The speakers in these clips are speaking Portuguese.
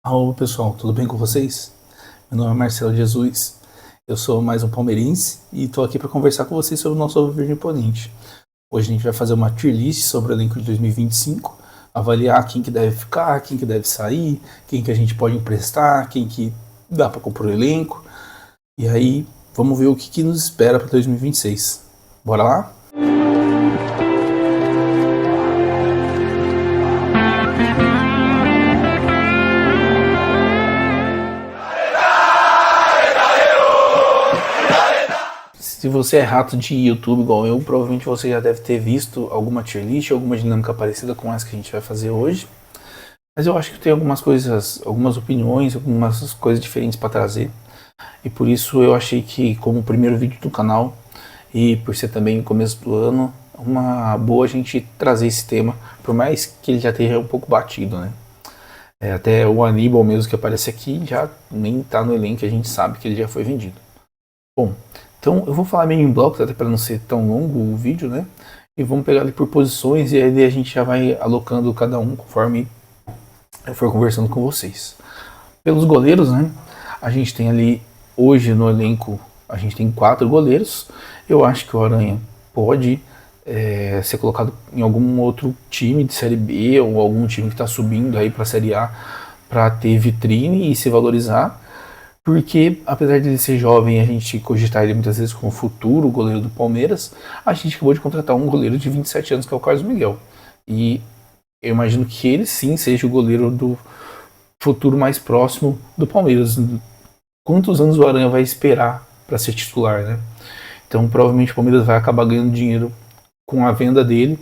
Alô pessoal, tudo bem com vocês? Meu nome é Marcelo Jesus, eu sou mais um palmeirense e estou aqui para conversar com vocês sobre o nosso Verde Imponente. Hoje a gente vai fazer uma tier list sobre o elenco de 2025, avaliar quem que deve ficar, quem que deve sair, quem que a gente pode emprestar, quem que dá para comprar o elenco. E aí, vamos ver o que nos espera para 2026. Bora lá? Se você é rato de YouTube igual eu, provavelmente você já deve ter visto alguma tier list, alguma dinâmica parecida com essa que a gente vai fazer hoje. Mas eu acho que tem algumas coisas, algumas opiniões, algumas coisas diferentes para trazer. E por isso eu achei que, como o primeiro vídeo do canal, e por ser também o começo do ano, uma boa a gente trazer esse tema, por mais que ele já esteja um pouco batido, né? Até o Aníbal mesmo que aparece aqui já nem tá no elenco, a gente sabe que ele já foi vendido. Bom, então eu vou falar meio em blocos, até para não ser tão longo o vídeo, né? E vamos pegar ali por posições e aí a gente já vai alocando cada um conforme eu for conversando com vocês. Pelos goleiros, né? A gente tem ali, hoje no elenco, a gente tem 4 goleiros. Eu acho que o Aranha pode ser colocado em algum outro time de Série B ou algum time que está subindo aí para a Série A para ter vitrine e se valorizar. Porque, apesar de ele ser jovem e a gente cogitar ele muitas vezes como futuro goleiro do Palmeiras, a gente acabou de contratar um goleiro de 27 anos, que é o Carlos Miguel. E eu imagino que ele sim seja o goleiro do futuro mais próximo do Palmeiras. Quantos anos o Aranha vai esperar para ser titular, né? Então, provavelmente o Palmeiras vai acabar ganhando dinheiro com a venda dele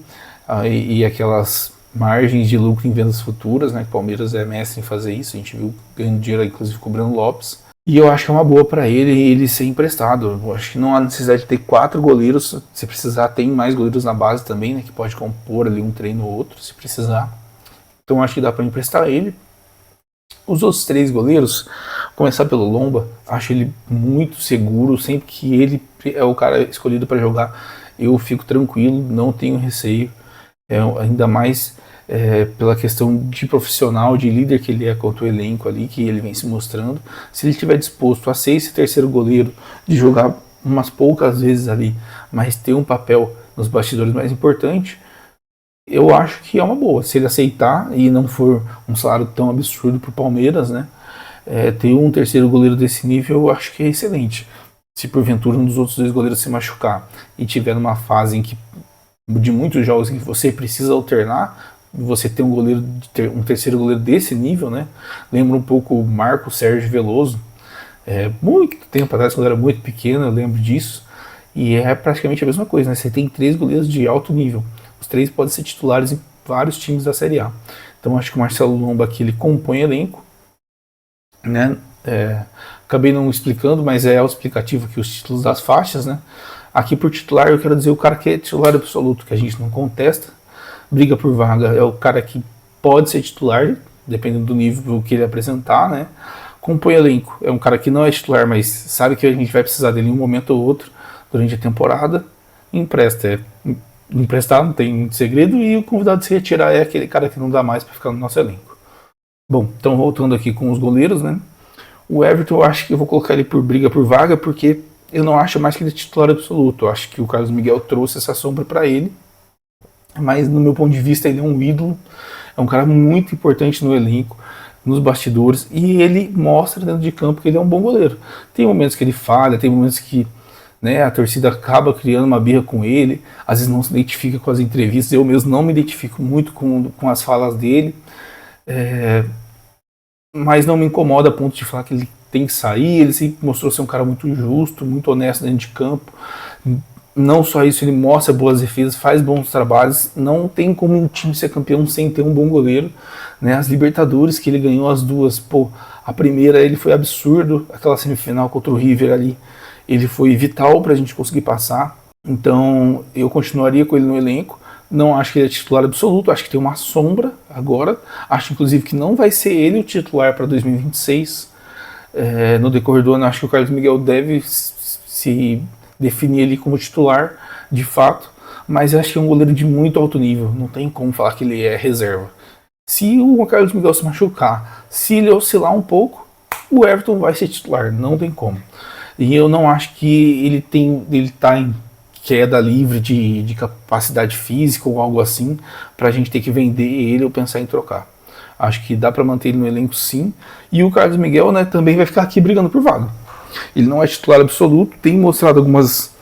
e aquelas margens de lucro em vendas futuras, né? Que o Palmeiras é mestre em fazer isso. A gente viu ganhando dinheiro, inclusive, com o Breno Lopes. E eu acho que é uma boa para ele ser emprestado. Eu acho que não há necessidade de ter 4 goleiros. Se precisar, tem mais goleiros na base também, né? Que pode compor ali um treino ou outro, se precisar. Então acho que dá para emprestar ele. Os outros 3 goleiros, começar pelo Lomba, acho ele muito seguro. Sempre que ele é o cara escolhido para jogar, eu fico tranquilo, não tenho receio. Ainda mais pela questão de profissional, de líder que ele é contra o elenco ali, que ele vem se mostrando. Se ele estiver disposto a ser esse terceiro goleiro, de jogar umas poucas vezes ali, mas ter um papel nos bastidores mais importante, eu acho que é uma boa. Se ele aceitar e não for um salário tão absurdo para o Palmeiras, né? Ter um terceiro goleiro desse nível, eu acho que é excelente. Se porventura um dos outros 2 goleiros se machucar e tiver numa fase em que de muitos jogos em que você precisa alternar, você ter um terceiro goleiro desse nível, né? Lembra um pouco o Marco Sérgio Veloso, muito tempo atrás, quando eu era muito pequeno, eu lembro disso, e é praticamente a mesma coisa, né? Você tem 3 goleiros de alto nível, os 3 podem ser titulares em vários times da Série A. Então acho que o Marcelo Lomba aqui ele compõe elenco, né? Acabei não explicando, mas é auto-explicativo aqui os títulos das faixas, né? Aqui por titular eu quero dizer o cara que é titular absoluto, que a gente não contesta, briga por vaga, é o cara que pode ser titular, dependendo do nível que ele apresentar, né? Compõe elenco, é um cara que não é titular, mas sabe que a gente vai precisar dele em um momento ou outro durante a temporada, empresta. Emprestar não tem segredo e o convidado de se retirar é aquele cara que não dá mais para ficar no nosso elenco. Bom, então voltando aqui com os goleiros, né? O Everton eu acho que eu vou colocar ele por briga por vaga, porque eu não acho mais que ele é titular absoluto. Eu acho que o Carlos Miguel trouxe essa sombra para ele, mas no meu ponto de vista ele é um ídolo, é um cara muito importante no elenco, nos bastidores, e ele mostra dentro de campo que ele é um bom goleiro. Tem momentos que ele falha, tem momentos que, né, a torcida acaba criando uma birra com ele, às vezes não se identifica com as entrevistas, eu mesmo não me identifico muito com as falas dele, mas não me incomoda a ponto de falar que ele tem que sair. Ele sempre mostrou ser um cara muito justo, muito honesto dentro de campo. Não só isso, ele mostra boas defesas, faz bons trabalhos. Não tem como um time ser campeão sem ter um bom goleiro, né? As Libertadores que ele ganhou as 2, pô, a primeira ele foi absurdo, aquela semifinal contra o River ali, ele foi vital pra gente conseguir passar. Então eu continuaria com ele no elenco. Não acho que ele é titular absoluto, acho que tem uma sombra agora. Acho inclusive que não vai ser ele o titular para 2026. No decorrer do ano, acho que o Carlos Miguel deve se definir ele como titular, de fato. Mas acho que é um goleiro de muito alto nível. Não tem como falar que ele é reserva. Se o Carlos Miguel se machucar, se ele oscilar um pouco, o Everton vai ser titular, não tem como. E eu não acho que ele tá em queda livre de capacidade física ou algo assim, pra gente ter que vender ele ou pensar em trocar. Acho que dá para manter ele no elenco sim. E o Carlos Miguel, né, também vai ficar aqui brigando por vaga. Ele não é titular absoluto, tem mostrado algumas.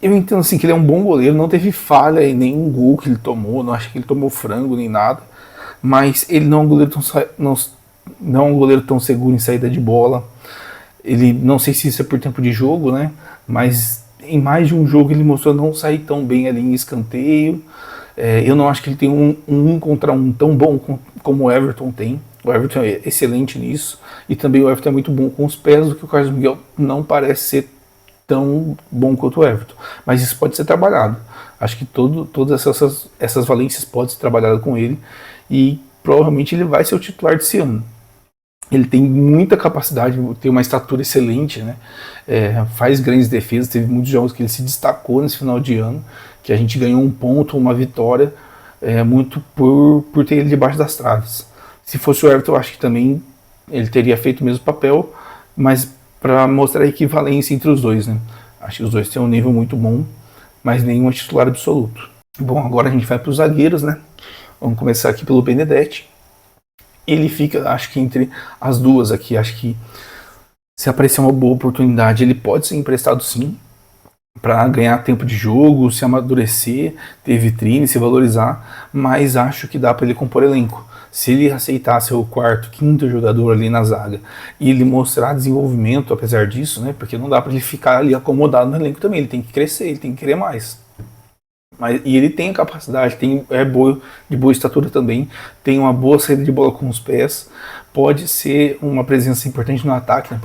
Eu entendo assim que ele é um bom goleiro, não teve falha em nenhum gol que ele tomou, não acho que ele tomou frango nem nada. Mas ele não é um goleiro não é um goleiro tão seguro em saída de bola. Ele, não sei se isso é por tempo de jogo, né? Mas em mais de um jogo ele mostrou não sair tão bem ali em escanteio. Eu não acho que ele tem um contra um tão bom como o Everton tem. O Everton é excelente nisso. E também o Everton é muito bom com os pés, o que o Carlos Miguel não parece ser tão bom quanto o Everton. Mas isso pode ser trabalhado. Acho que todas essas valências podem ser trabalhadas com ele. E provavelmente ele vai ser o titular desse ano. Ele tem muita capacidade, tem uma estatura excelente, né? Faz grandes defesas, teve muitos jogos que ele se destacou nesse final de ano, que a gente ganhou um ponto, uma vitória, muito por ter ele debaixo das traves. Se fosse o Everton, eu acho que também ele teria feito o mesmo papel, mas para mostrar a equivalência entre os dois, né? Acho que os dois têm um nível muito bom, mas nenhum é titular absoluto. Bom, agora a gente vai para os zagueiros, né? Vamos começar aqui pelo Benedetti. Ele fica, acho que entre as duas aqui, acho que se aparecer uma boa oportunidade, ele pode ser emprestado sim, para ganhar tempo de jogo, se amadurecer, ter vitrine, se valorizar, mas acho que dá para ele compor elenco. Se ele aceitar ser o quarto, quinto jogador ali na zaga e ele mostrar desenvolvimento apesar disso, né? Porque não dá para ele ficar ali acomodado no elenco também, ele tem que crescer, ele tem que querer mais. E ele tem a capacidade, de boa estatura também, tem uma boa saída de bola com os pés, pode ser uma presença importante no ataque. Né?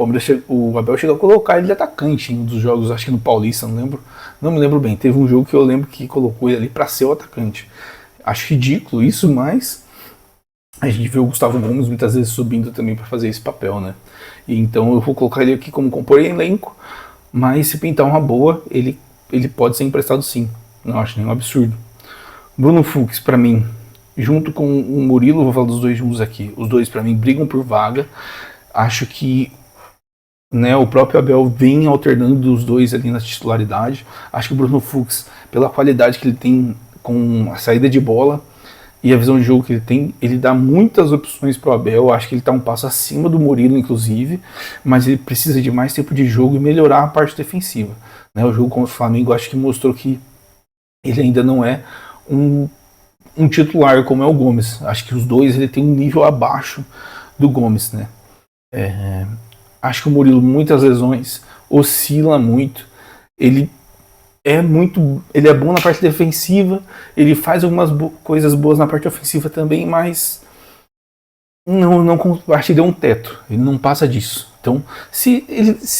O Abel chegou a colocar ele de atacante em um dos jogos, acho que no Paulista, não me lembro bem. Teve um jogo que eu lembro que colocou ele ali para ser o atacante. Acho ridículo isso, mas a gente vê o Gustavo Gomes muitas vezes subindo também para fazer esse papel, né? E então eu vou colocar ele aqui como compor elenco, mas se pintar uma boa, ele pode ser emprestado sim. Não acho nenhum absurdo. Bruno Fux, para mim, junto com o Murilo, vou falar dos dois juntos aqui. Os dois, para mim, brigam por vaga. Acho que o próprio Abel vem alternando os dois ali na titularidade. Acho que o Bruno Fux, pela qualidade que ele tem com a saída de bola e a visão de jogo que ele tem, ele dá muitas opções para o Abel. Acho que ele está um passo acima do Murilo, inclusive, mas ele precisa de mais tempo de jogo e melhorar a parte defensiva. O jogo contra o Flamengo, acho que mostrou que ele ainda não é um titular como é o Gomes. Acho que os dois ele tem um nível abaixo do Gomes, né? Acho que o Murilo, muitas lesões, oscila muito. Ele é bom na parte defensiva, ele faz algumas coisas boas na parte ofensiva também, mas não acho que deu um teto. Ele não passa disso. Então, se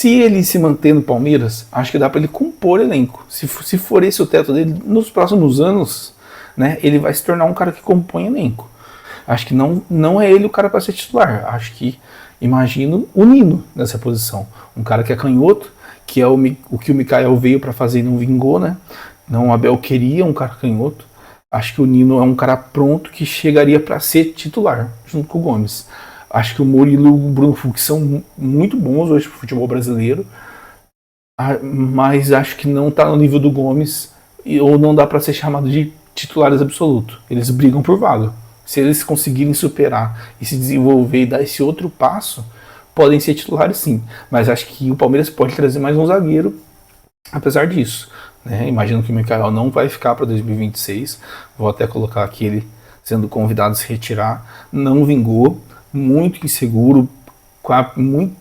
ele se manter no Palmeiras, acho que dá para ele compor elenco. Se for esse o teto dele, nos próximos anos, né, ele vai se tornar um cara que compõe elenco. Acho que não é ele o cara para ser titular. Acho que imagino o Nino nessa posição. Um cara que é canhoto, que é o que o Mikael veio para fazer e não vingou, né? Não, o Abel queria um cara canhoto. Acho que o Nino é um cara pronto que chegaria para ser titular, junto com o Gomes. Acho que o Murilo e o Bruno Fux são muito bons hoje pro futebol brasileiro, mas acho que não tá no nível do Gomes ou não dá para ser chamado de titulares absolutos. Eles brigam por vaga. Se eles conseguirem superar e se desenvolver e dar esse outro passo, podem ser titulares sim. Mas acho que o Palmeiras pode trazer mais um zagueiro, apesar disso. Imagino que o Mikael não vai ficar para 2026. Vou até colocar aqui ele sendo convidado a se retirar. Não vingou, muito inseguro,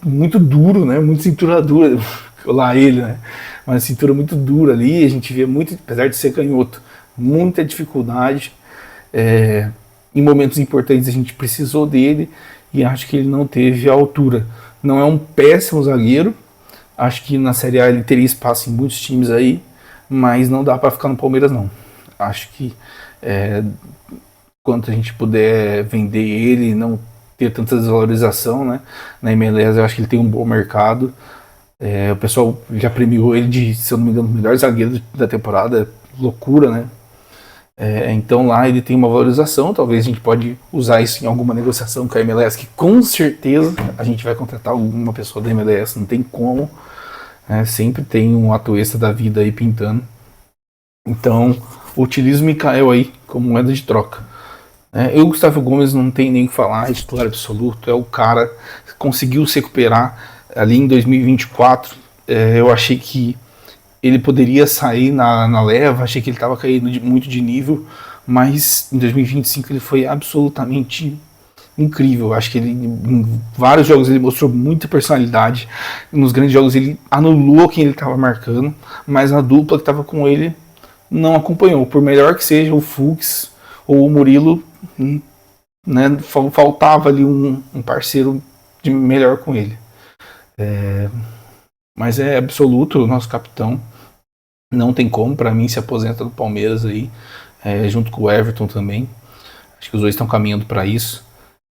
muito duro, né? Muito cintura dura. Lá ele, né? Uma cintura muito dura ali. A gente vê muito, apesar de ser canhoto, muita dificuldade. Em momentos importantes a gente precisou dele e acho que ele não teve a altura. Não é um péssimo zagueiro. Acho que na Série A ele teria espaço em muitos times aí, mas não dá para ficar no Palmeiras não. Acho que quanto a gente puder vender ele, não ter tanta desvalorização, né? Na MLS eu acho que ele tem um bom mercado. O pessoal já premiou ele de, se eu não me engano, o melhor zagueiro da temporada. Loucura, né? Então lá ele tem uma valorização, talvez a gente pode usar isso em alguma negociação com a MLS, que com certeza a gente vai contratar alguma pessoa da MLS, não tem como, sempre tem um ato extra da vida aí pintando. Então utilizo o Mikael aí como moeda de troca. O Gustavo Gomes não tem nem o que falar, é titular absoluto, é o cara que conseguiu se recuperar ali em 2024. Eu achei que ele poderia sair na leva, achei que ele estava caindo muito de nível, mas em 2025 ele foi absolutamente incrível. Acho que ele, em vários jogos ele mostrou muita personalidade, nos grandes jogos ele anulou quem ele estava marcando, mas a dupla que estava com ele não acompanhou. Por melhor que seja o Fuchs ou o Murilo, né, faltava ali um parceiro de melhor com ele. Mas é absoluto o nosso capitão. Não tem como, para mim, se aposenta do Palmeiras aí, junto com o Everton também. Acho que os dois estão caminhando para isso.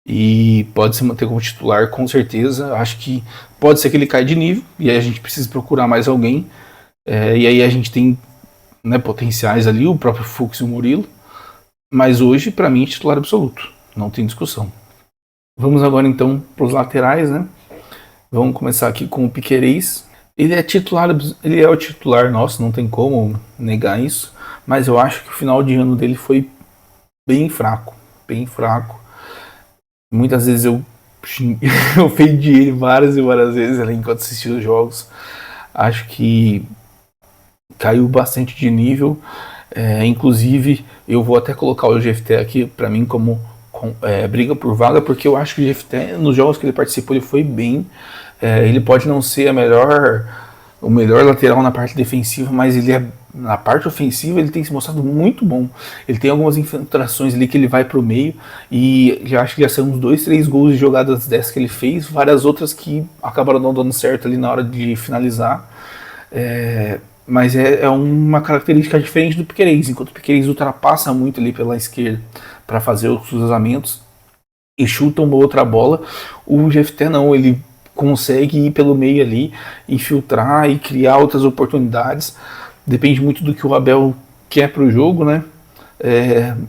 E pode se manter como titular, com certeza. Acho que pode ser que ele caia de nível, e aí a gente precisa procurar mais alguém. E aí a gente tem, né, potenciais ali, o próprio Fux e o Murilo. Mas hoje, para mim, é titular absoluto. Não tem discussão. Vamos agora então para os laterais, né? Vamos começar aqui com o Piquerez. Ele é o titular nosso, não tem como negar isso. Mas eu acho que o final de ano dele foi bem fraco. Bem fraco. Muitas vezes eu ofendi ele várias e várias vezes enquanto assistia os jogos. Acho que caiu bastante de nível. Inclusive, eu vou até colocar o GFT aqui para mim como briga por vaga, porque eu acho que o GFT, nos jogos que ele participou, ele foi bem. Ele pode não ser o melhor lateral na parte defensiva, mas ele na parte ofensiva ele tem se mostrado muito bom. Ele tem algumas infiltrações ali que ele vai pro meio, e já acho que já são uns 2-3 gols de jogadas dessas que ele fez, várias outras que acabaram não dando certo ali na hora de finalizar. Mas é uma característica diferente do Piquerez. Enquanto o Piquerez ultrapassa muito ali pela esquerda para fazer os cruzamentos e chuta uma outra bola, o GFT não, ele consegue ir pelo meio ali, infiltrar e criar outras oportunidades. Depende muito do que o Abel quer pro jogo, né?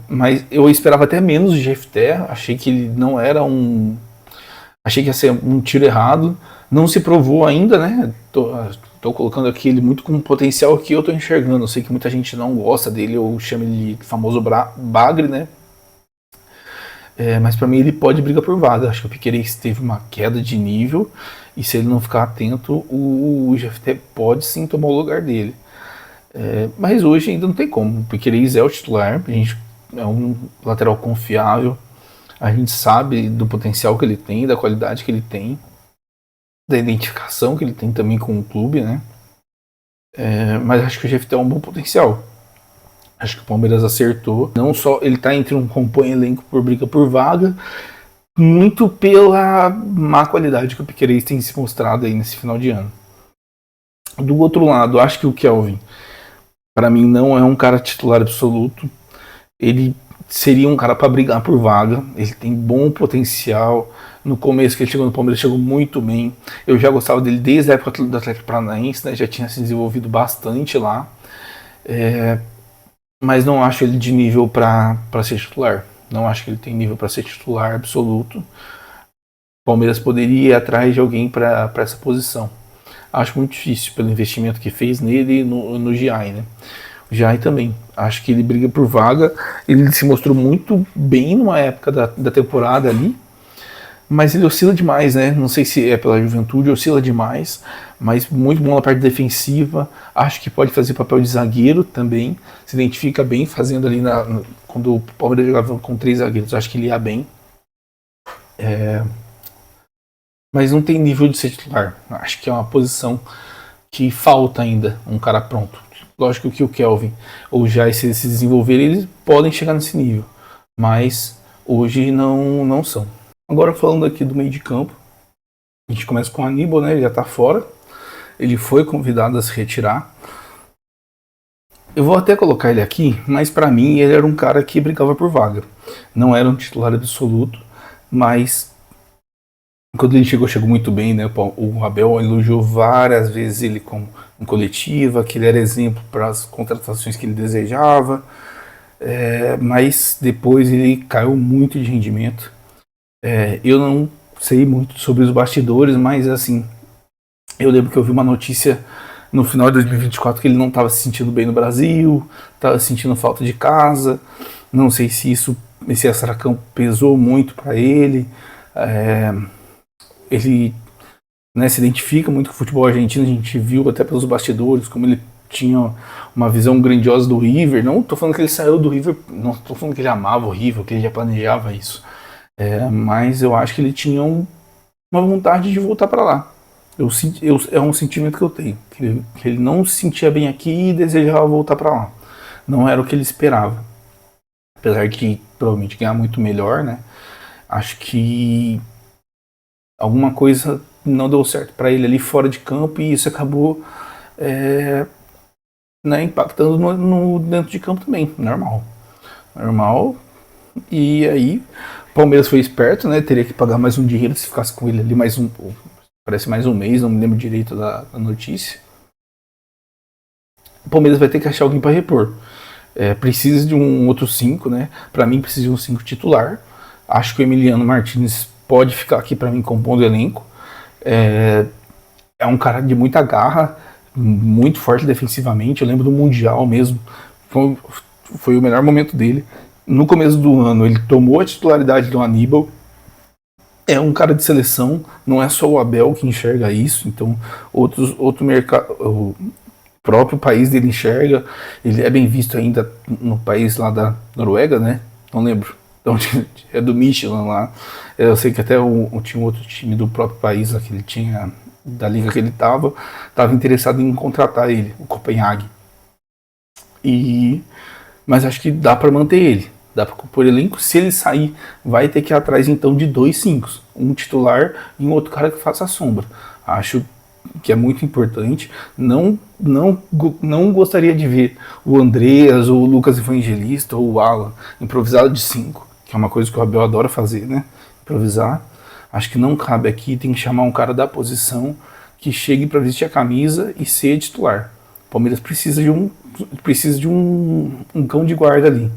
Mas eu esperava até menos de GFT, achei que ele não era achei que ia ser um tiro errado, não se provou ainda, né? Tô colocando aqui ele muito com potencial que eu tô enxergando. Eu sei que muita gente não gosta dele, ou chama ele de famoso bagre, né? Mas para mim ele pode brigar por vaga. Acho que o Piquerez teve uma queda de nível, e se ele não ficar atento, o GFT pode sim tomar o lugar dele. Mas hoje ainda não tem como. O Piquerez é o titular, a gente é um lateral confiável, a gente sabe do potencial que ele tem, da qualidade que ele tem, da identificação que ele tem também com o clube, né? Mas acho que o GFT é um bom potencial. Acho que o Palmeiras acertou. Não só ele tá entre um compõe elenco por briga por vaga, muito pela má qualidade que o Piquerez tem se mostrado aí nesse final de ano. Do outro lado, acho que o Kelvin, para mim, não é um cara titular absoluto. Ele seria um cara para brigar por vaga. Ele tem bom potencial. No começo que ele chegou no Palmeiras, chegou muito bem. Eu já gostava dele desde a época do Atlético Paranaense, né? Já tinha se desenvolvido bastante lá. Mas não acho ele de nível para ser titular. Não acho que ele tem nível para ser titular absoluto. O Palmeiras poderia ir atrás de alguém para essa posição. Acho muito difícil pelo investimento que fez nele e no Giai, né? O Giai também. Acho que ele briga por vaga. Ele se mostrou muito bem numa época da temporada ali, mas ele oscila demais, né? Não sei se é pela juventude, oscila demais, mas muito bom na parte defensiva. Acho que pode fazer papel de zagueiro também. Se identifica bem fazendo ali quando o Palmeiras jogava com 3 zagueiros. Acho que ele ia bem. Mas não tem nível de ser titular. Acho que é uma posição que falta ainda um cara pronto. Lógico que o Kelvin ou já se desenvolverem, eles podem chegar nesse nível, mas hoje não são. Agora falando aqui do meio de campo, a gente começa com o Aníbal, né? Ele já tá fora. Ele foi convidado a se retirar. Eu vou até colocar ele aqui, mas para mim ele era um cara que brigava por vaga. Não era um titular absoluto, mas quando ele chegou muito bem, né? O Abel elogiou várias vezes ele como em coletiva, que ele era exemplo para as contratações que ele desejava. mas depois ele caiu muito de rendimento. Eu não sei muito sobre os bastidores, mas assim, eu lembro que eu vi uma notícia no final de 2024 que ele não estava se sentindo bem no Brasil, estava sentindo falta de casa. Não sei se esse extracampo pesou muito para ele. Ele, né, se identifica muito com o futebol argentino, a gente viu até pelos bastidores como ele tinha uma visão grandiosa do River. Não estou falando que ele saiu do River, não estou falando que ele amava o River, que ele já planejava isso. Mas eu acho que ele tinha uma vontade de voltar para lá. É um sentimento que eu tenho, que ele não se sentia bem aqui e desejava voltar para lá. Não era o que ele esperava. Apesar de provavelmente ganhar muito melhor, né? Acho que alguma coisa não deu certo para ele ali fora de campo e isso acabou né, impactando dentro de campo também. Normal. E aí o Palmeiras foi esperto, né? Teria que pagar mais um dinheiro se ficasse com ele ali parece mais um mês, não me lembro direito da notícia. O Palmeiras vai ter que achar alguém para repor. Precisa de um outro 5, né? Para mim precisa de um 5 titular. Acho que o Emiliano Martinez pode ficar aqui para mim compondo o elenco. É um cara de muita garra, muito forte defensivamente. Eu lembro do Mundial mesmo, foi o melhor momento dele. No começo do ano ele tomou a titularidade do Aníbal. É um cara de seleção, não é só o Abel que enxerga isso, então outro mercado, o próprio país dele enxerga. Ele é bem visto ainda no país lá da Noruega, né? Não lembro. Então, é do Michelin lá. Eu sei que até tinha um outro time do próprio país lá que ele tinha, da liga que ele estava interessado em contratar ele, o Copenhague. Mas acho que dá para manter ele. Dá para compor elenco. Se ele sair, vai ter que ir atrás então de 2 5, um titular e um outro cara que faça a sombra. Acho que é muito importante. Não gostaria de ver o Andreas ou o Lucas Evangelista ou o Alan improvisado de 5, que é uma coisa que o Abel adora fazer, né? Improvisar. Acho que não cabe aqui, tem que chamar um cara da posição que chegue para vestir a camisa e ser titular. O Palmeiras precisa de um cão de guarda ali.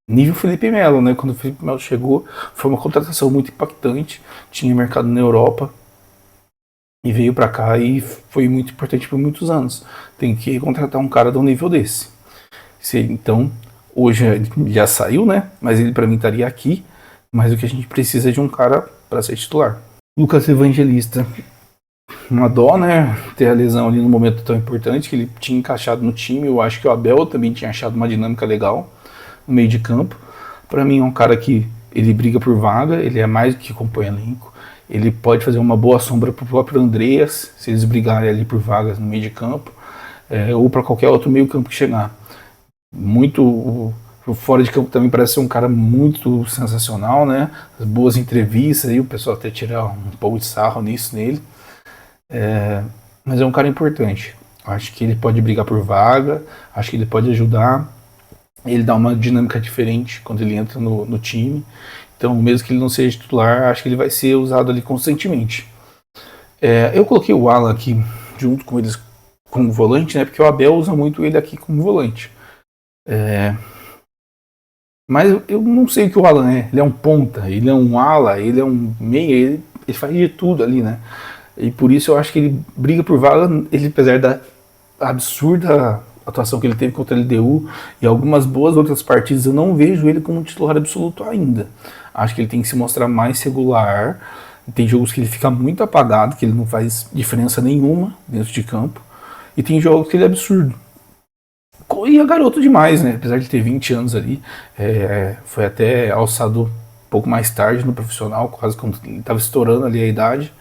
Nível Felipe Melo, né? Quando o Felipe Melo chegou, foi uma contratação muito impactante. Tinha mercado na Europa e veio para cá e foi muito importante por muitos anos. Tem que contratar um cara de um nível desse. Então, hoje já saiu, né? Mas ele para mim estaria aqui. Mas o que a gente precisa é de um cara para ser titular. Lucas Evangelista, uma dó, né? Ter a lesão ali no momento tão importante que ele tinha encaixado no time. Eu acho que o Abel também tinha achado uma dinâmica legal no meio de campo. Para mim é um cara que ele briga por vaga, ele é mais do que compõe elenco. Ele pode fazer uma boa sombra para o próprio Andreas, se eles brigarem ali por vagas no meio de campo, ou para qualquer outro meio campo que chegar. Fora de campo também parece ser um cara muito sensacional, né? As boas entrevistas aí, o pessoal até tirar um pouco de sarro nele. Mas é um cara importante. Acho que ele pode brigar por vaga, acho que ele pode ajudar. Ele dá uma dinâmica diferente quando ele entra no time. Então, mesmo que ele não seja titular, acho que ele vai ser usado ali constantemente. Eu coloquei o Alan aqui junto com eles como volante, né? Porque o Abel usa muito ele aqui como volante. Mas eu não sei o que o Alan é. Ele é um ponta, ele é um ala, ele é um meia, ele faz de tudo ali, né? E por isso eu acho que ele briga por vaga, ele, apesar da absurda atuação que ele teve contra a LDU e algumas boas outras partidas, eu não vejo ele como um titular absoluto ainda. Acho que ele tem que se mostrar mais regular. Tem jogos que ele fica muito apagado, que ele não faz diferença nenhuma dentro de campo. E tem jogos que ele é absurdo. E é garoto demais, né? Apesar de ter 20 anos ali, foi até alçado um pouco mais tarde no profissional, quase quando ele estava estourando ali a idade.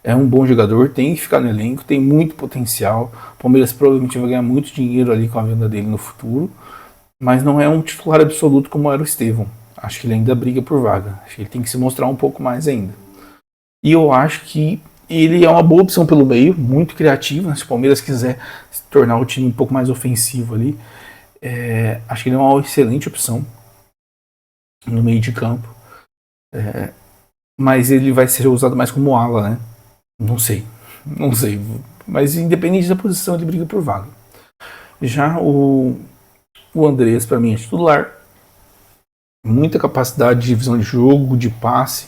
É um bom jogador, tem que ficar no elenco, tem muito potencial. O Palmeiras provavelmente vai ganhar muito dinheiro ali com a venda dele no futuro, mas não é um titular absoluto como era o Estevão. Acho que ele ainda briga por vaga. Acho que ele tem que se mostrar um pouco mais ainda. E eu acho que ele é uma boa opção pelo meio, muito criativo, né? Se o Palmeiras quiser se tornar o time um pouco mais ofensivo ali, acho que ele é uma excelente opção no meio de campo. Mas ele vai ser usado mais como ala, né? Não sei. Mas independente da posição, ele briga por vaga. Já o O Andreas, para mim, é titular. Muita capacidade de visão de jogo, de passe,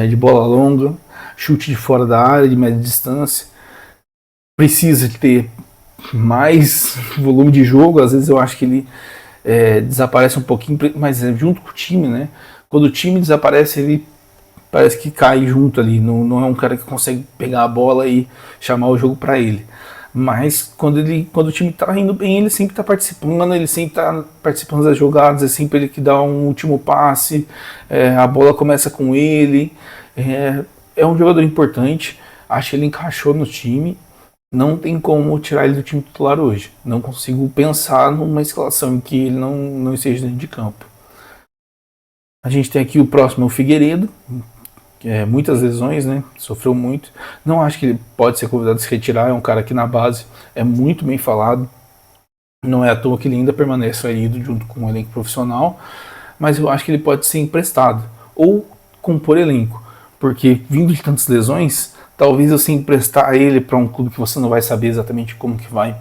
de bola longa, chute de fora da área, de média distância. Precisa de ter mais volume de jogo. Às vezes eu acho que ele desaparece um pouquinho, mas junto com o time, né? Quando o time desaparece, ele parece que cai junto ali. Não é um cara que consegue pegar a bola e chamar o jogo para ele. Mas quando o time tá indo bem, ele sempre tá participando, ele sempre tá participando das jogadas, é sempre ele que dá um último passe, a bola começa com ele. É um jogador importante, acho que ele encaixou no time. Não tem como tirar ele do time titular hoje. Não consigo pensar numa escalação em que ele não esteja dentro de campo. A gente tem aqui o próximo, o Figueiredo. Muitas lesões, né? Sofreu muito. Não acho que ele pode ser convidado a se retirar. É um cara que na base é muito bem falado. Não é à toa que ele ainda permanece aí junto com o elenco profissional. Mas eu acho que ele pode ser emprestado ou compor elenco. Porque vindo de tantas lesões, talvez você emprestar ele para um clube que você não vai saber exatamente como que vai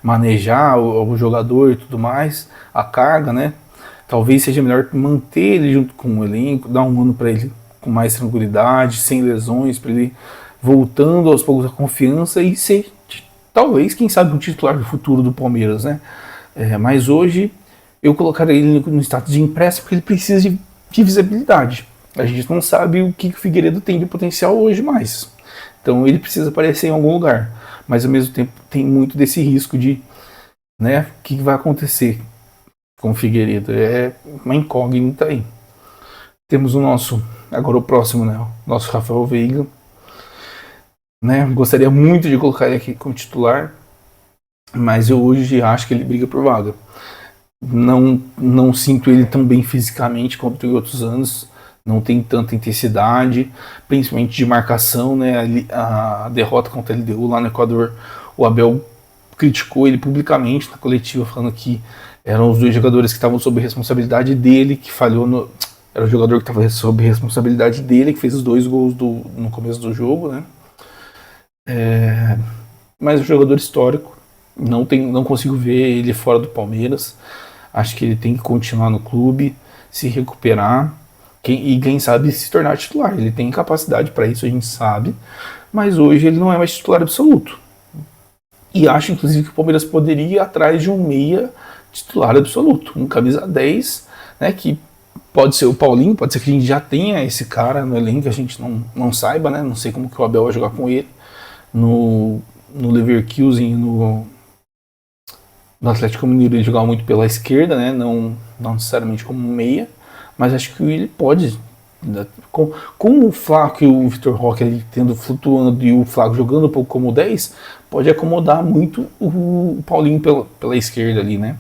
manejar o jogador e tudo mais, a carga, né? Talvez seja melhor manter ele junto com o elenco, dar um ano para ele com mais tranquilidade, sem lesões, para ele voltando aos poucos a confiança e ser, talvez, quem sabe, um titular do futuro do Palmeiras, né? Mas hoje eu colocaria ele no status de empréstimo porque ele precisa de visibilidade. A gente não sabe o que o Figueiredo tem de potencial hoje mais. Então ele precisa aparecer em algum lugar. Mas ao mesmo tempo tem muito desse risco de, né, o que vai acontecer com o Figueiredo. É uma incógnita aí. Temos agora o próximo, né, o nosso Rafael Veiga. Né, gostaria muito de colocar ele aqui como titular, mas eu hoje acho que ele briga por vaga. Não sinto ele tão bem fisicamente quanto em outros anos. Não tem tanta intensidade, principalmente de marcação, né? A derrota contra a LDU lá no Equador, o Abel criticou ele publicamente na coletiva, falando que eram os dois jogadores que estavam sob responsabilidade dele, que falhou era o jogador que estava sob responsabilidade dele, que fez os 2 gols no começo do jogo, né? Mas o jogador histórico, não consigo ver ele fora do Palmeiras. Acho que ele tem que continuar no clube, se recuperar. E quem sabe se tornar titular. Ele tem capacidade para isso, a gente sabe, mas hoje ele não é mais titular absoluto. E acho inclusive que o Palmeiras poderia ir atrás de um meia titular absoluto, um camisa 10, né, que pode ser o Paulinho, pode ser que a gente já tenha esse cara no elenco, que a gente não saiba, né, não sei como que o Abel vai jogar com ele no Leverkusen, no Atlético Mineiro ele jogava muito pela esquerda, né, não necessariamente como meia. Mas acho que ele pode, com o Flaco e o Vitor Roque ali flutuando e o Flaco jogando um pouco como 10, pode acomodar muito o Paulinho pela esquerda ali, né?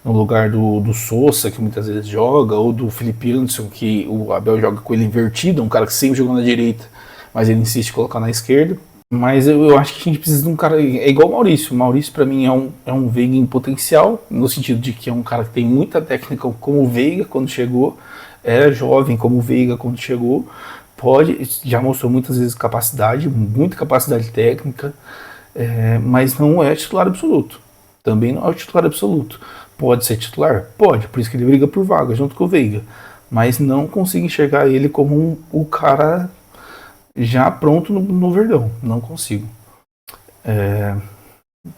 No lugar do Sousa, que muitas vezes joga, ou do Felipe Anderson, que o Abel joga com ele invertido, um cara que sempre jogou na direita, mas ele insiste em colocar na esquerda. Mas eu acho que a gente precisa de um cara. É igual o Maurício. O Maurício, pra mim, é um Veiga em potencial, no sentido de que é um cara que tem muita técnica como o Veiga quando chegou, era jovem como o Veiga quando chegou, já mostrou muitas vezes capacidade, muita capacidade técnica, mas não é titular absoluto. Também não é o titular absoluto. Pode ser titular? Pode, por isso que ele briga por vaga junto com o Veiga. Mas não consigo enxergar ele como o cara já pronto no Verdão, não consigo.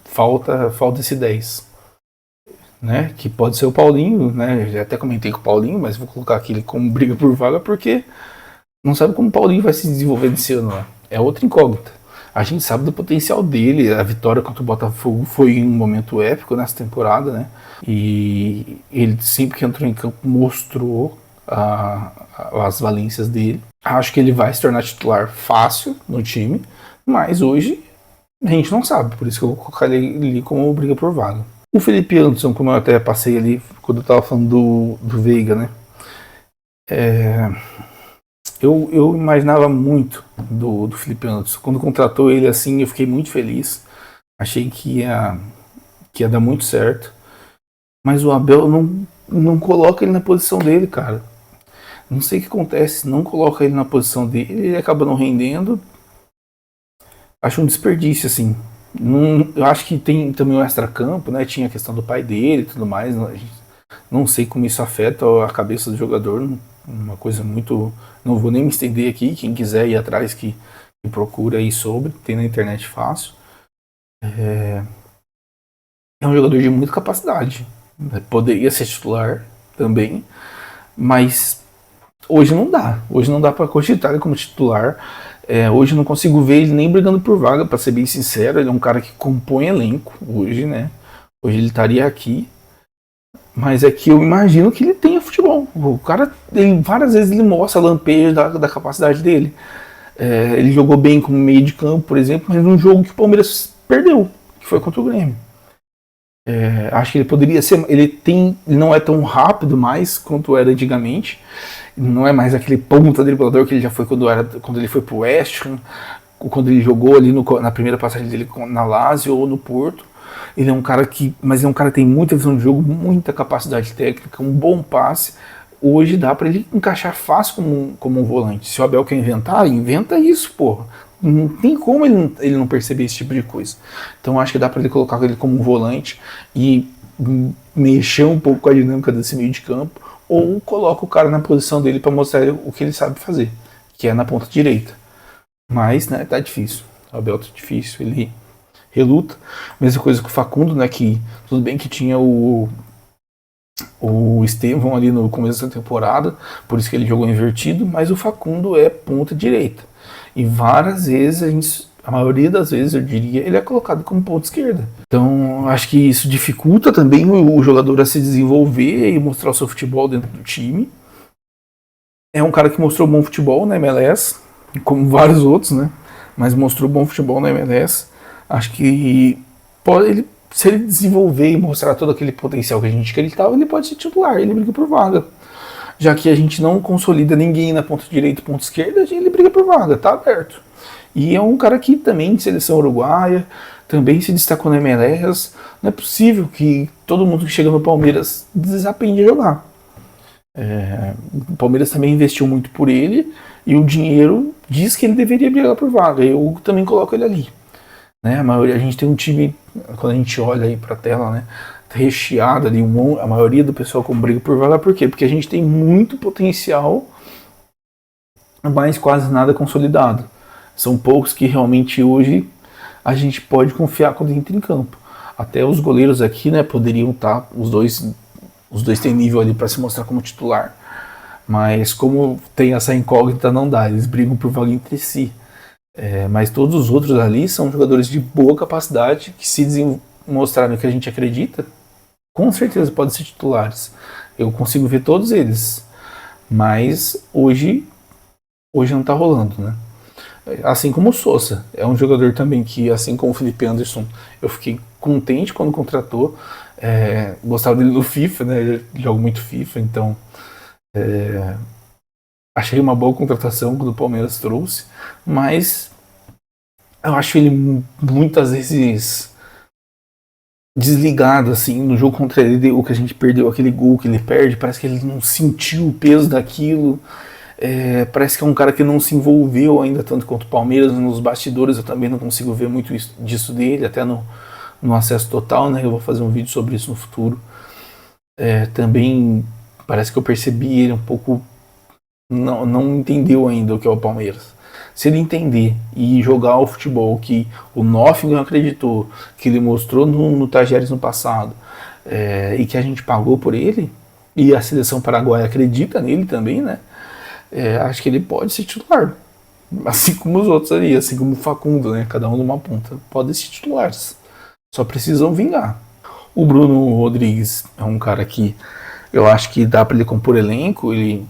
Falta esse 10, né? Que pode ser o Paulinho, né? Já até comentei com o Paulinho, mas vou colocar aqui ele como briga por vaga porque não sabe como o Paulinho vai se desenvolver nesse ano lá. É outra incógnita. A gente sabe do potencial dele, a vitória contra o Botafogo foi um momento épico nessa temporada, né? E ele sempre que entrou em campo mostrou as valências dele. Acho que ele vai se tornar titular fácil no time, mas hoje a gente não sabe, por isso que eu vou colocar ele como briga por vaga. O Felipe Anderson, como eu até passei ali quando eu tava falando do Veiga, né? Eu imaginava muito do Felipe Anderson. Quando contratou ele assim, eu fiquei muito feliz. Achei que ia dar muito certo. Mas o Abel não coloca ele na posição dele, cara. Não sei o que acontece, não coloca ele na posição dele, ele acaba não rendendo. Acho um desperdício, assim. Eu acho que tem também o extracampo, né? Tinha a questão do pai dele e tudo mais. Não sei como isso afeta a cabeça do jogador. Uma coisa muito. Não vou nem me estender aqui. Quem quiser ir atrás, que procura aí sobre. Tem na internet fácil. É um jogador de muita capacidade. Poderia ser titular também. Mas hoje não dá. Hoje não dá para cogitar ele como titular. Hoje eu não consigo ver ele nem brigando por vaga, para ser bem sincero. Ele é um cara que compõe elenco hoje, né? Hoje ele estaria aqui. Mas é que eu imagino que ele tenha futebol. O cara, várias vezes ele mostra lampejos da capacidade dele. Ele jogou bem como meio de campo, por exemplo, mas num jogo que o Palmeiras perdeu, que foi contra o Grêmio. Acho que ele poderia ser. Ele não é tão rápido mais quanto era antigamente. Não é mais aquele ponta driblador que ele já foi quando ele foi pro West Ham, quando ele jogou ali na primeira passagem dele na Lazio ou no Porto. Ele é um cara mas é um cara que tem muita visão de jogo, muita capacidade técnica, um bom passe. Hoje dá para ele encaixar fácil como um volante. Se o Abel quer inventar, inventa isso, porra. Não tem como ele não perceber esse tipo de coisa. Então acho que dá para ele colocar ele como um volante e mexer um pouco com a dinâmica desse meio de campo, ou coloca o cara na posição dele para mostrar o que ele sabe fazer, que é na ponta direita. Mas, né, tá difícil. O Abel tá difícil, ele reluta. Mesma coisa com o Facundo, né, que tudo bem que tinha o Estevão ali no começo da temporada, por isso que ele jogou invertido, mas o Facundo é ponta direita. E várias vezes, a maioria das vezes, eu diria, ele é colocado como ponta esquerda. Então, acho que isso dificulta também o jogador a se desenvolver e mostrar o seu futebol dentro do time. É um cara que mostrou bom futebol na MLS, como vários outros, né? Mas mostrou bom futebol na MLS. Acho que se ele desenvolver e mostrar todo aquele potencial que a gente acreditava, ele pode ser titular, ele briga por vaga. Já que a gente não consolida ninguém na ponta direita e ponta esquerda, ele briga por vaga, tá aberto. E é um cara que também de seleção uruguaia, também se destacou na MLS. Não é possível que todo mundo que chega no Palmeiras desaprende a jogar. O Palmeiras também investiu muito por ele e o dinheiro diz que ele deveria brigar por vaga. Eu também coloco ele ali. Né? A gente tem um time, quando a gente olha aí pra tela, né, recheado ali, a maioria do pessoal com briga por vaga. Por quê? Porque a gente tem muito potencial, mas quase nada consolidado. São poucos que realmente hoje a gente pode confiar quando entra em campo. Até os goleiros aqui, né, poderiam estar, os dois têm nível ali para se mostrar como titular. Mas como tem essa incógnita, não dá, eles brigam por vaga entre si. Mas todos os outros ali são jogadores de boa capacidade que, se mostrarem o que a gente acredita, com certeza podem ser titulares. Eu consigo ver todos eles, mas hoje não está rolando, né? Assim como o Sousa, é um jogador também que, assim como o Felipe Anderson, eu fiquei contente quando contratou. Gostava dele no FIFA, né? Eu jogo muito FIFA, então achei uma boa contratação quando o Palmeiras trouxe, mas eu acho ele muitas vezes desligado, assim, no jogo contra ele, o que a gente perdeu, aquele gol que ele perde, parece que ele não sentiu o peso daquilo. Parece que é um cara que não se envolveu ainda tanto quanto o Palmeiras. Nos bastidores eu também não consigo ver muito disso dele, até no acesso total, né? Eu vou fazer um vídeo sobre isso no futuro. Também parece que eu percebi ele um pouco, não entendeu ainda o que é o Palmeiras. Se ele entender e jogar o futebol que o Nottingham acreditou, que ele mostrou no Tajeres no passado, e que a gente pagou por ele, e a seleção paraguaia acredita nele também, né? Acho que ele pode ser titular. Assim como os outros ali, assim como o Facundo, né? Cada um numa ponta. Podem ser titulares. Só precisam vingar. O Bruno Rodrigues é um cara que eu acho que dá para ele compor elenco. Ele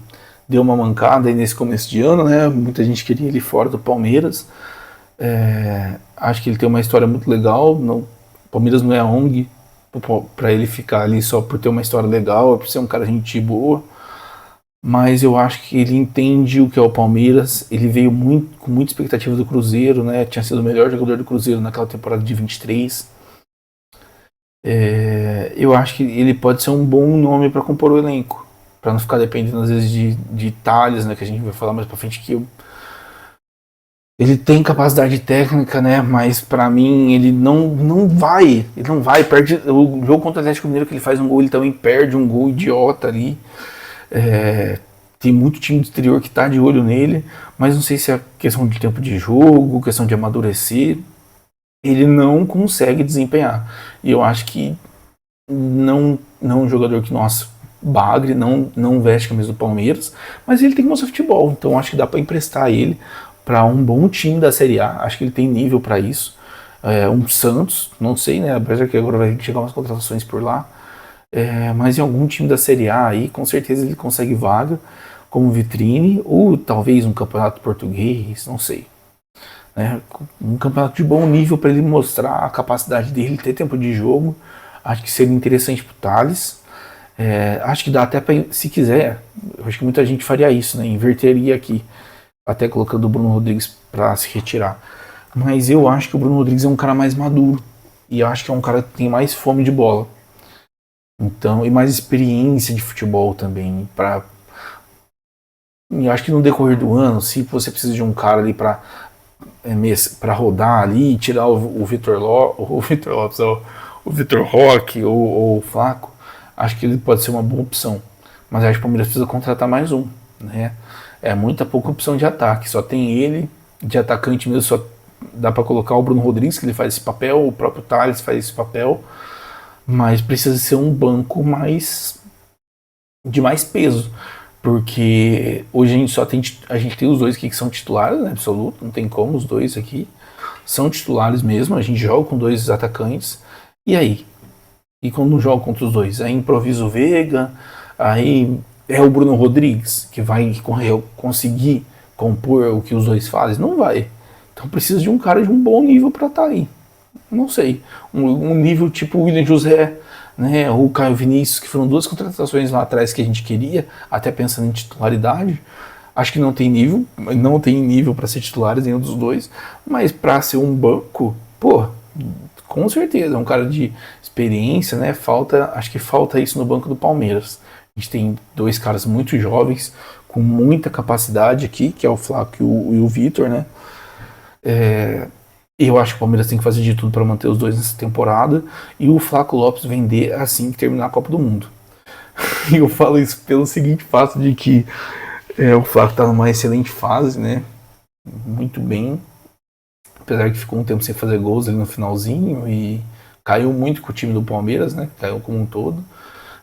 deu uma mancada aí nesse começo de ano, né? Muita gente queria ele fora do Palmeiras. Acho que ele tem uma história muito legal. O Palmeiras não é a ONG para ele ficar ali só por ter uma história legal, por ser um cara gente boa. Mas eu acho que ele entende o que é o Palmeiras. Ele veio com muita expectativa do Cruzeiro, né? Tinha sido o melhor jogador do Cruzeiro naquela temporada de 23. Eu acho que ele pode ser um bom nome para compor o elenco, para não ficar dependendo às vezes de detalhes, né? Que a gente vai falar mais para frente, que Ele tem capacidade técnica, né? Mas pra mim ele não vai. Ele não vai. Perde o jogo contra o Atlético Mineiro que ele faz um gol, ele também perde um gol idiota ali. É, tem muito time do exterior que tá de olho nele, mas não sei se é questão de tempo de jogo, questão de amadurecer. Ele não consegue desempenhar. E eu acho que não é um jogador que, nossa, bagre, não veste a camisa do Palmeiras, mas ele tem que mostrar futebol, então acho que dá para emprestar ele para um bom time da Série A, acho que ele tem nível para isso. Um Santos, não sei, né, apesar que agora vai chegar umas contratações por lá, mas em algum time da Série A aí, com certeza ele consegue vaga como vitrine, ou talvez um campeonato português, não sei. Um campeonato de bom nível para ele mostrar a capacidade dele, ter tempo de jogo. Acho que seria interessante pro Thales. Acho que dá até para, se quiser, eu acho que muita gente faria isso, né? Inverteria aqui, até colocando o Bruno Rodrigues para se retirar. Mas eu acho que o Bruno Rodrigues é um cara mais maduro e acho que é um cara que tem mais fome de bola. Então, e mais experiência de futebol também. Eu acho que no decorrer do ano, se você precisa de um cara ali para rodar ali, tirar o Vitor Lopes, o Vitor Roque ou o Flaco, acho que ele pode ser uma boa opção. Mas acho que o Palmeiras precisa contratar mais um, né? É muita pouca opção de ataque, só tem ele, de atacante mesmo, só dá para colocar o Bruno Rodrigues, que ele faz esse papel, o próprio Thales faz esse papel, mas precisa ser um banco de mais peso, porque hoje a gente tem os dois aqui que são titulares, né, absoluto, não tem como, os dois aqui são titulares mesmo, a gente joga com dois atacantes, e aí? E quando não joga contra os dois? Aí improvisa o Veiga, aí é o Bruno Rodrigues que vai conseguir compor o que os dois fazem? Não vai. Então precisa de um cara de um bom nível para estar aí. Não sei. Um nível tipo o William José, né, ou o Caio Vinícius, que foram duas contratações lá atrás que a gente queria, até pensando em titularidade. Acho que não tem nível para ser titulares nenhum dos dois, mas para ser um banco, pô, com certeza, é um cara de experiência, né? Acho que falta isso no banco do Palmeiras. A gente tem dois caras muito jovens, com muita capacidade aqui, que é o Flaco e o Vitor, né? Eu acho que o Palmeiras tem que fazer de tudo para manter os dois nessa temporada e o Flaco Lopes vender assim que terminar a Copa do Mundo. E eu falo isso pelo seguinte fato de que o Flaco está numa excelente fase, né? Muito bem. Apesar que ficou um tempo sem fazer gols ali no finalzinho e caiu muito com o time do Palmeiras, né? Caiu como um todo.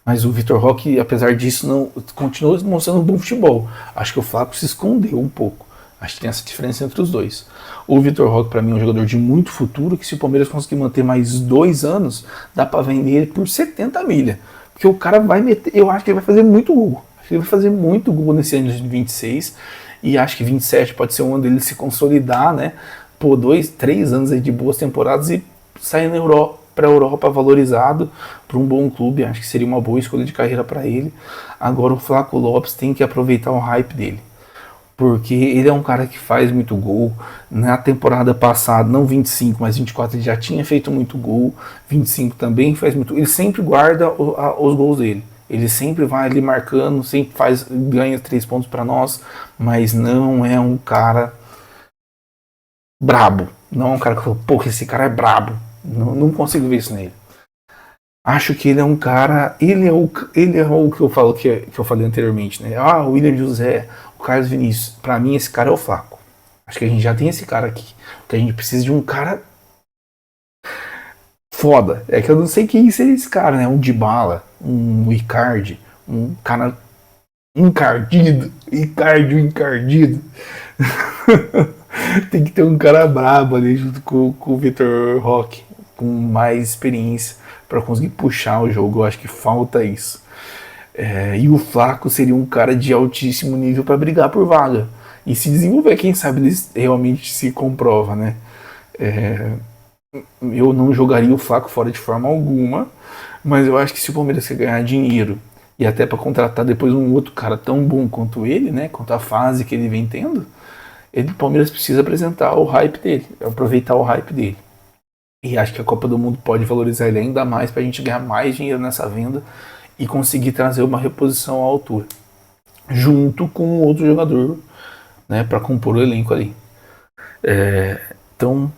Mas o Vitor Roque, apesar disso, não continuou mostrando um bom futebol. Acho que o Flaco se escondeu um pouco. Acho que tem essa diferença entre os dois. O Vitor Roque, para mim, é um jogador de muito futuro, que se o Palmeiras conseguir manter mais 2 anos, dá para vender ele por 70 milha. Porque o cara vai meter, eu acho que ele vai fazer muito gol. Acho que ele vai fazer muito gol nesse ano de 26. E acho que 27 pode ser um ano dele se consolidar, né? Pô, 2, 3 anos aí de boas temporadas e sair na Europa, para a Europa valorizado para um bom clube. Acho que seria uma boa escolha de carreira para ele. Agora o Flaco Lopes tem que aproveitar o hype dele, porque ele é um cara que faz muito gol. Na temporada passada, não 25, mas 24, ele já tinha feito muito gol. 25 também faz muito. Ele sempre guarda os gols dele. Ele sempre vai ali marcando, sempre ganha 3 pontos para nós, mas não é um cara brabo. Não é um cara que fala, pô, esse cara é brabo. Não consigo ver isso nele. Acho que ele é um cara. Ele é o que eu falo que eu falei anteriormente, né? O William José, o Carlos Vinícius. Pra mim, esse cara é o Flaco. Acho que a gente já tem esse cara aqui. Porque a gente precisa de um cara foda. É que eu não sei quem seria esse cara, né? Um Dybala, um Icardi, um cara encardido. Encardido. Tem que ter um cara brabo ali junto com o Vitor Roque, com mais experiência para conseguir puxar o jogo. Eu acho que falta isso. E o Flaco seria um cara de altíssimo nível para brigar por vaga e se desenvolver. Quem sabe ele realmente se comprova, né? Eu não jogaria o Flaco fora de forma alguma, mas eu acho que se o Palmeiras quer ganhar dinheiro e até para contratar depois um outro cara tão bom quanto ele, né? Quanto a fase que ele vem tendo, o Palmeiras precisa apresentar o hype dele, aproveitar o hype dele. E acho que a Copa do Mundo pode valorizar ele ainda mais para a gente ganhar mais dinheiro nessa venda e conseguir trazer uma reposição à altura, junto com outro jogador, né, para compor o elenco ali. Então,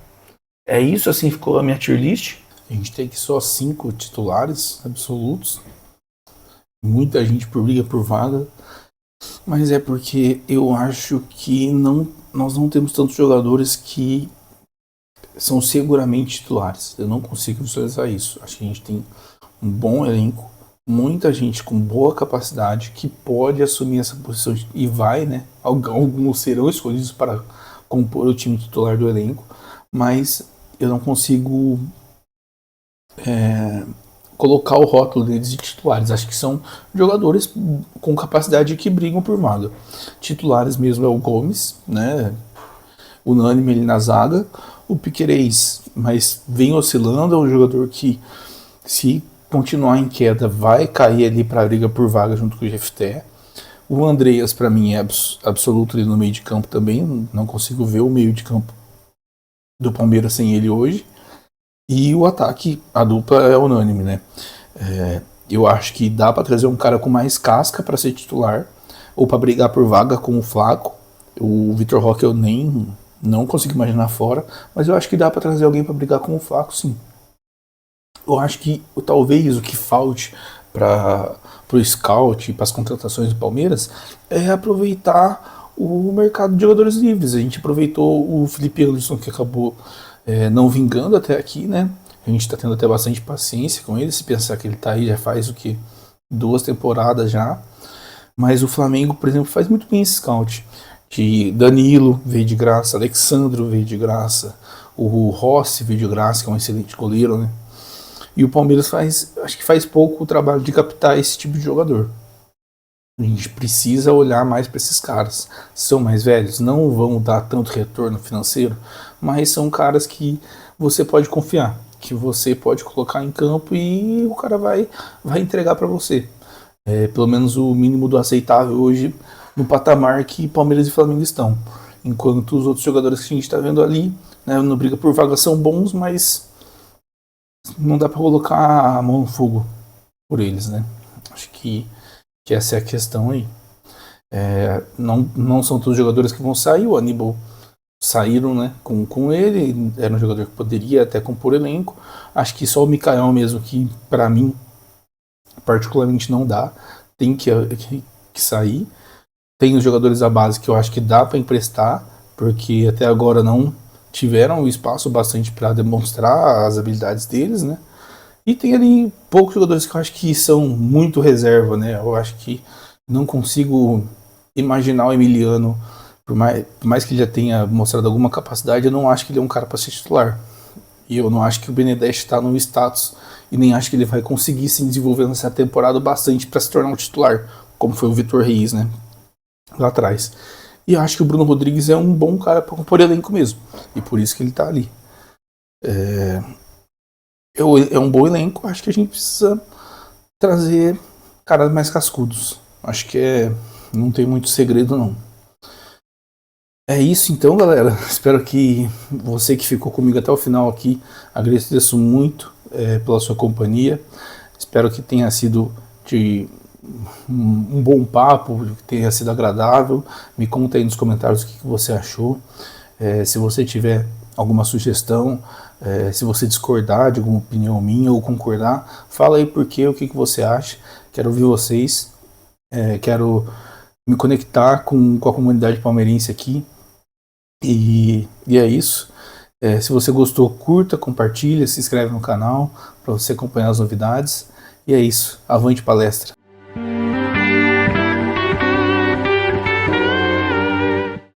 é isso, assim ficou a minha tier list. A gente tem aqui só 5 titulares absolutos. Muita gente por briga por vaga. Mas é porque eu acho que nós não temos tantos jogadores que são seguramente titulares. Eu não consigo visualizar isso. Acho que a gente tem um bom elenco, muita gente com boa capacidade que pode assumir essa posição e vai, né? Alguns serão escolhidos para compor o time titular do elenco, mas eu não consigo colocar o rótulo deles de titulares. Acho que são jogadores com capacidade que brigam por vaga. Titulares mesmo é o Gomes, né? Unânime ele na zaga. O Piquerez, mas vem oscilando, é um jogador que, se continuar em queda, vai cair ali para a briga por vaga junto com o GFT. O Andreas, para mim, é absoluto ali no meio de campo também. Não consigo ver o meio de campo do Palmeiras sem ele hoje. E o ataque, a dupla é unânime, né? Eu acho que dá para trazer um cara com mais casca para ser titular, ou para brigar por vaga com o Flaco. O Vitor Roque eu nem não consigo imaginar fora, mas eu acho que dá para trazer alguém para brigar com o Flaco, sim. Eu acho que talvez o que falte para o scout e para as contratações do Palmeiras é aproveitar o mercado de jogadores livres. A gente aproveitou o Felipe Anderson, que acabou não vingando até aqui, né? A gente está tendo até bastante paciência com ele, se pensar que ele está aí já faz o que? 2 temporadas já. Mas o Flamengo, por exemplo, faz muito bem esse scout. Que Danilo veio de graça, Alexandro veio de graça, o Rossi veio de graça, que é um excelente goleiro, né? E o Palmeiras acho que faz pouco o trabalho de captar esse tipo de jogador. A gente precisa olhar mais para esses caras. São mais velhos, não vão dar tanto retorno financeiro, mas são caras que você pode confiar, que você pode colocar em campo e o cara vai entregar para você. Pelo menos o mínimo do aceitável hoje no patamar que Palmeiras e Flamengo estão. Enquanto os outros jogadores que a gente está vendo ali, né, no briga por vaga, são bons, mas não dá para colocar a mão no fogo por eles, né? Acho que essa é a questão aí. Não são todos os jogadores que vão sair. O Aníbal saíram, né, com ele. Era um jogador que poderia até compor elenco. Acho que só o Mikael mesmo, que para mim particularmente não dá, tem que sair. Tem os jogadores da base que eu acho que dá para emprestar, porque até agora não tiveram espaço bastante para demonstrar as habilidades deles, né? E tem ali poucos jogadores que eu acho que são muito reserva, né? Eu acho que não consigo imaginar o Emiliano, por mais que ele já tenha mostrado alguma capacidade, eu não acho que ele é um cara para ser titular. E eu não acho que o Benedetti está no status e nem acho que ele vai conseguir se desenvolver nessa temporada bastante para se tornar um titular, como foi o Vitor Reis, né? Lá atrás. E eu acho que o Bruno Rodrigues é um bom cara para compor elenco mesmo. E por isso que ele tá ali. É um bom elenco. Acho que a gente precisa trazer caras mais cascudos. Acho que não tem muito segredo, não. É isso então, galera. Espero que você que ficou comigo até o final aqui, agradeço muito pela sua companhia. Espero que tenha sido de um bom papo, que tenha sido agradável. Me conta aí nos comentários o que você achou. Se você tiver alguma sugestão, se você discordar de alguma opinião minha ou concordar, fala aí o que você acha. Quero ouvir vocês. Quero me conectar com a comunidade palmeirense aqui. E é isso. Se você gostou, curta, compartilha, se inscreve no canal para você acompanhar as novidades. E é isso. Avante palestra!